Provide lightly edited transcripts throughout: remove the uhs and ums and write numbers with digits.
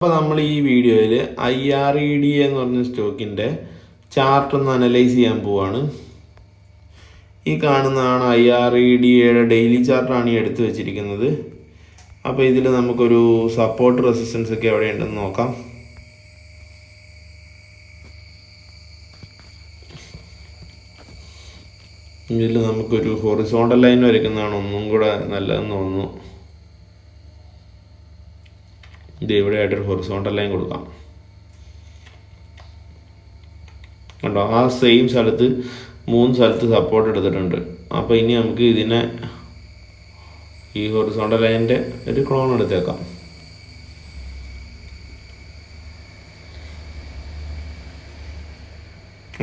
അപ്പോൾ നമ്മൾ ഈ വീഡിയോയിൽ IREDA എന്ന് പറഞ്ഞ സ്റ്റോക്കിൻ്റെ ചാർട്ട് ഒന്ന് അനലൈസ് ചെയ്യാൻ പോവാണ്. ഈ കാണുന്നതാണ് IREDAയുടെ ഡെയിലി ചാർട്ടാണ് ഈ എടുത്തു വെച്ചിരിക്കുന്നത്. അപ്പോൾ ഇതിൽ നമുക്കൊരു സപ്പോർട്ട് റെസിസ്റ്റൻസ് ഒക്കെ എവിടെയുണ്ടെന്ന് നോക്കാം. ഇതിൽ നമുക്കൊരു ഹൊറിസോണ്ടൽ ലൈൻ വരയ്ക്കുന്നതാണ് ഒന്നും കൂടെ നല്ലതെന്ന് തോന്നുന്നു. ഇത് ഇവിടെയായിട്ടൊരു ഹൊറിസോണ്ടൽ ലൈൻ കൊടുക്കാം. കണ്ടോ, ആ സെയിം സ്ഥലത്ത് 3 സ്ഥലത്ത് സപ്പോർട്ട് എടുത്തിട്ടുണ്ട്. അപ്പോൾ ഇനി നമുക്ക് ഇതിനെ ഈ ഹൊറിസോണ്ടൽ ലൈനിൻ്റെ ഒരു ക്ലോൺ എടുത്തേക്കാം.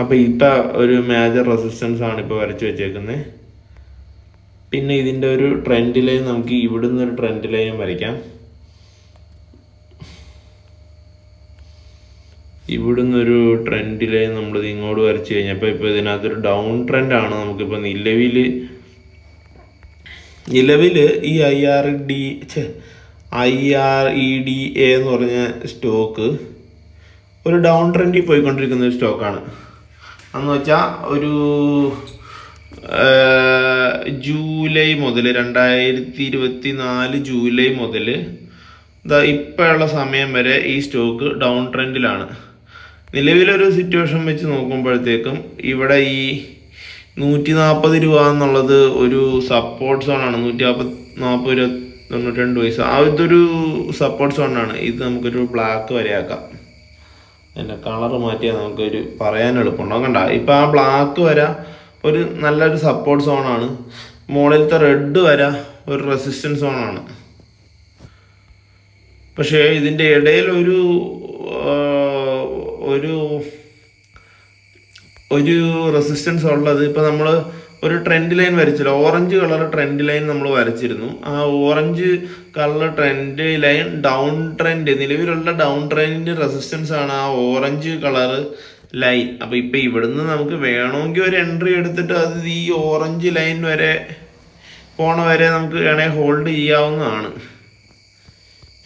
അപ്പോൾ ഇപ്പം ഒരു മേജർ റെസിസ്റ്റൻസ് ആണ് ഇപ്പോൾ വരച്ച് വെച്ചേക്കുന്നത്. പിന്നെ ഇതിൻ്റെ ഒരു ട്രെൻഡ് ലൈൻ നമുക്ക് ഇവിടുന്ന് ഒരു ട്രെൻഡ് ലൈനും വരയ്ക്കാം. ഇവിടുന്ന് ഒരു ട്രെൻഡ് ലൈൻ നമ്മളിത് ഇങ്ങോട്ട് വരച്ച് കഴിഞ്ഞപ്പോൾ ഇപ്പോൾ ഇതിനകത്തൊരു ഡൗൺ ട്രെൻഡാണ്. നമുക്കിപ്പോൾ നിലവിൽ ഈ IREDA എന്ന് പറഞ്ഞ സ്റ്റോക്ക് ഒരു ഡൗൺ ട്രെൻഡിൽ പോയിക്കൊണ്ടിരിക്കുന്ന ഒരു സ്റ്റോക്കാണ്. എന്ന് വെച്ചാൽ ഒരു ജൂലൈ മുതൽ 2024 ജൂലൈ മുതൽ ഇപ്പോഴുള്ള സമയം വരെ ഈ സ്റ്റോക്ക് ഡൗൺ ട്രെൻഡിലാണ്. നിലവിലൊരു സിറ്റുവേഷൻ വെച്ച് നോക്കുമ്പോഴത്തേക്കും ഇവിടെ ഈ 140 രൂപ എന്നുള്ളത് ഒരു സപ്പോർട്ട് സോണാണ്. 140 92 പൈസ ആ ഇതൊരു സപ്പോർട്ട് സോണാണ്. ഇത് നമുക്കൊരു ബ്ലാക്ക് വരെയാക്കാം. എൻ്റെ കളർ മാറ്റിയാൽ നമുക്കൊരു പറയാൻ എളുപ്പമുണ്ടോ. കണ്ട, ഇപ്പം ആ ബ്ലാക്ക് വര ഒരു നല്ലൊരു സപ്പോർട്ട് സോണാണ്. മുകളിലത്തെ റെഡ് വര ഒരു റെസിസ്റ്റൻസ് സോണാണ്. പക്ഷേ ഇതിൻ്റെ ഇടയിൽ ഒരു റെസിസ്റ്റൻസ് ഉള്ളത്. ഇപ്പോൾ നമ്മൾ ഒരു ട്രെൻഡ് ലൈൻ വരച്ചില്ല, ഓറഞ്ച് കളർ ട്രെൻഡ് ലൈൻ നമ്മൾ വരച്ചിരുന്നു. ആ orange colour trend line down trend, നിലവിലുള്ള ഡൗൺ ട്രെൻഡ് റെസിസ്റ്റൻസ് ആണ് ആ ഓറഞ്ച് കളർ ലൈൻ. അപ്പോൾ ഇപ്പോൾ ഇവിടുന്ന് നമുക്ക് വേണമെങ്കിൽ ഒരു എൻട്രി എടുത്തിട്ട് അത് ഈ ഓറഞ്ച് ലൈൻ വരെ പോണ വരെ നമുക്ക് വേണമെങ്കിൽ ഹോൾഡ് ചെയ്യാവുന്നതാണ്.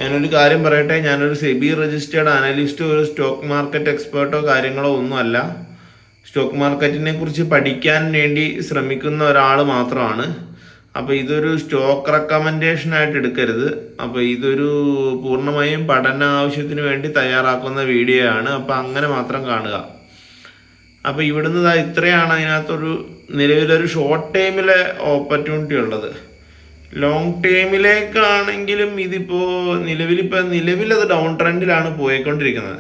ഞാനൊരു കാര്യം പറയട്ടെ, ഞാനൊരു സെബി രജിസ്റ്റേർഡ് അനലിസ്റ്റോ ഒരു സ്റ്റോക്ക് മാർക്കറ്റ് എക്സ്പേർട്ടോ കാര്യങ്ങളോ ഒന്നുമല്ല. സ്റ്റോക്ക് മാർക്കറ്റിനെ കുറിച്ച് പഠിക്കാൻ വേണ്ടി ശ്രമിക്കുന്ന ഒരാൾ മാത്രമാണ്. അപ്പോൾ ഇതൊരു സ്റ്റോക്ക് റെക്കമെൻഡേഷൻ ആയിട്ട് എടുക്കരുത്. അപ്പോൾ ഇതൊരു പൂർണ്ണമായും പഠന ആവശ്യത്തിന് വേണ്ടി തയ്യാറാക്കുന്ന വീഡിയോ ആണ്. അപ്പോൾ അങ്ങനെ മാത്രം കാണുക. അപ്പോൾ ഇവിടുന്ന് ഇത്രയാണ് അതിനകത്തൊരു നിലവിലൊരു ഷോർട്ട് ടൈമിലെ ഓപ്പർച്യൂണിറ്റി ഉള്ളത്. ലോങ് ടൈമിലേക്കാണെങ്കിലും ഇതിപ്പോൾ നിലവിലത് ഡൗൺ ട്രെൻഡിലാണ് പോയിക്കൊണ്ടിരിക്കുന്നത്.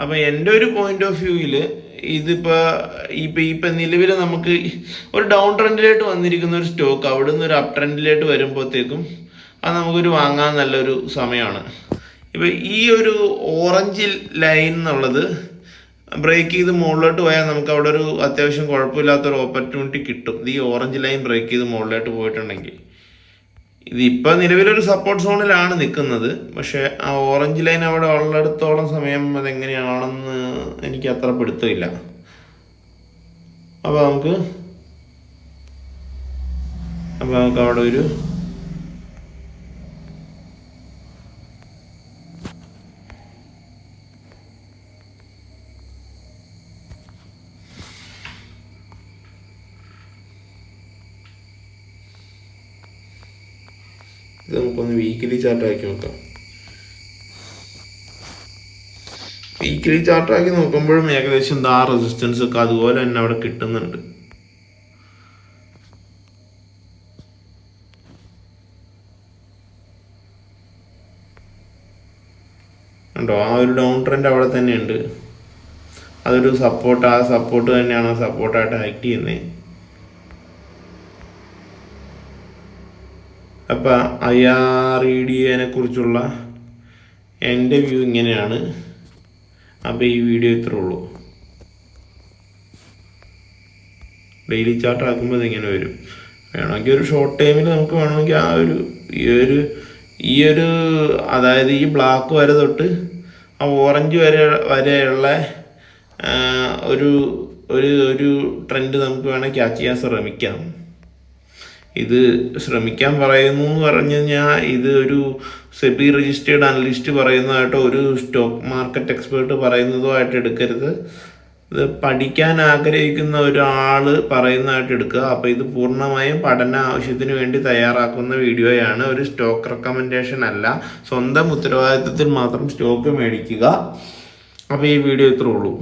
അപ്പോൾ എൻ്റെ ഒരു പോയിന്റ് ഓഫ് വ്യൂവിൽ ഇപ്പം നിലവിൽ നമുക്ക് ഒരു ഡൗൺ ട്രെൻഡിലേക്ക് വന്നിരിക്കുന്ന ഒരു സ്റ്റോക്ക് അവിടെ നിന്ന് ഒരു അപ് ട്രെൻഡിലേക്ക് വരുമ്പോഴത്തേക്കും അത് നമുക്കൊരു വാങ്ങാൻ നല്ലൊരു സമയമാണ്. ഇപ്പം ഈ ഒരു ഓറഞ്ച് ലൈൻ എന്നുള്ളത് ബ്രേക്ക് ചെയ്ത് മുകളിലോട്ട് പോയാൽ നമുക്ക് അവിടെ ഒരു അത്യാവശ്യം കുഴപ്പമില്ലാത്തൊരു ഓപ്പർച്യൂണിറ്റി കിട്ടും. ഈ ഓറഞ്ച് ലൈൻ ബ്രേക്ക് ചെയ്ത് മുകളിലോട്ട് പോയിട്ടുണ്ടെങ്കിൽ ഇതിപ്പോൾ നിലവിലൊരു സപ്പോർട്ട് സോണിലാണ് നിൽക്കുന്നത്. പക്ഷേ ആ ഓറഞ്ച് ലൈൻ അവിടെ ഉള്ളിടത്തോളം സമയം അതെങ്ങനെയാണെന്ന് എനിക്ക് അത്ര പിടുത്തമില്ല. അപ്പോൾ നമുക്ക് അവിടെ ഒരു ഇത് നമുക്കൊന്ന് വീക്കിലി ചാർട്ടാക്കി നോക്കാം. വീക്കിലി ചാർട്ടാക്കി നോക്കുമ്പോഴും ഏകദേശം ആ റെസിസ്റ്റൻസ് ഒക്കെ അതുപോലെ തന്നെ അവിടെ കിട്ടുന്നുണ്ട്. കണ്ടോ, ആ ഒരു ഡൗൺ ട്രെൻഡ് അവിടെ തന്നെയുണ്ട്. അതൊരു സപ്പോർട്ട്, ആ സപ്പോർട്ട് തന്നെയാണ് സപ്പോർട്ടായിട്ട് ആക്ട് ചെയ്യുന്നത്. അപ്പോൾ IREDA കുറിച്ചുള്ള എൻ്റെ വ്യൂ ഇങ്ങനെയാണ്. അപ്പോൾ ഈ വീഡിയോ ഇത്രേ ഉള്ളൂ. ഡെയിലി ചാർട്ട് ആക്കുമ്പോൾ ഇതിങ്ങനെ വരും. വേണമെങ്കിൽ ഒരു ഷോർട്ട് ടൈമിൽ നമുക്ക് വേണമെങ്കിൽ ആ ഈ ഒരു അതായത് ഈ ബ്ലാക്ക് വരെ തൊട്ട് ആ ഓറഞ്ച് വരെയുള്ള ഒരു ട്രെൻഡ് നമുക്ക് വേണമെങ്കിൽ ക്യാച്ച് ചെയ്യാൻ ശ്രമിക്കാം. ഇത് ശ്രമിക്കാൻ പറയുന്നു എന്ന് പറഞ്ഞു കഴിഞ്ഞാൽ ഇത് സെബി രജിസ്റ്റേർഡ് അനലിസ്റ്റ് പറയുന്നതായിട്ടോ ഒരു സ്റ്റോക്ക് മാർക്കറ്റ് എക്സ്പേർട്ട് പറയുന്നതോ ആയിട്ട് എടുക്കരുത്. ഇത് പഠിക്കാൻ ആഗ്രഹിക്കുന്ന ഒരാൾ പറയുന്നതായിട്ട് എടുക്കുക. അപ്പോൾ ഇത് പൂർണ്ണമായും പഠന ആവശ്യത്തിന് വേണ്ടി തയ്യാറാക്കുന്ന വീഡിയോയാണ്, ഒരു സ്റ്റോക്ക് റെക്കമെൻഡേഷൻ അല്ല. സ്വന്തം ഉത്തരവാദിത്തത്തിൽ മാത്രം സ്റ്റോക്ക് മേടിക്കുക. അപ്പോൾ ഈ വീഡിയോ ഇത്രേ ഉള്ളൂ.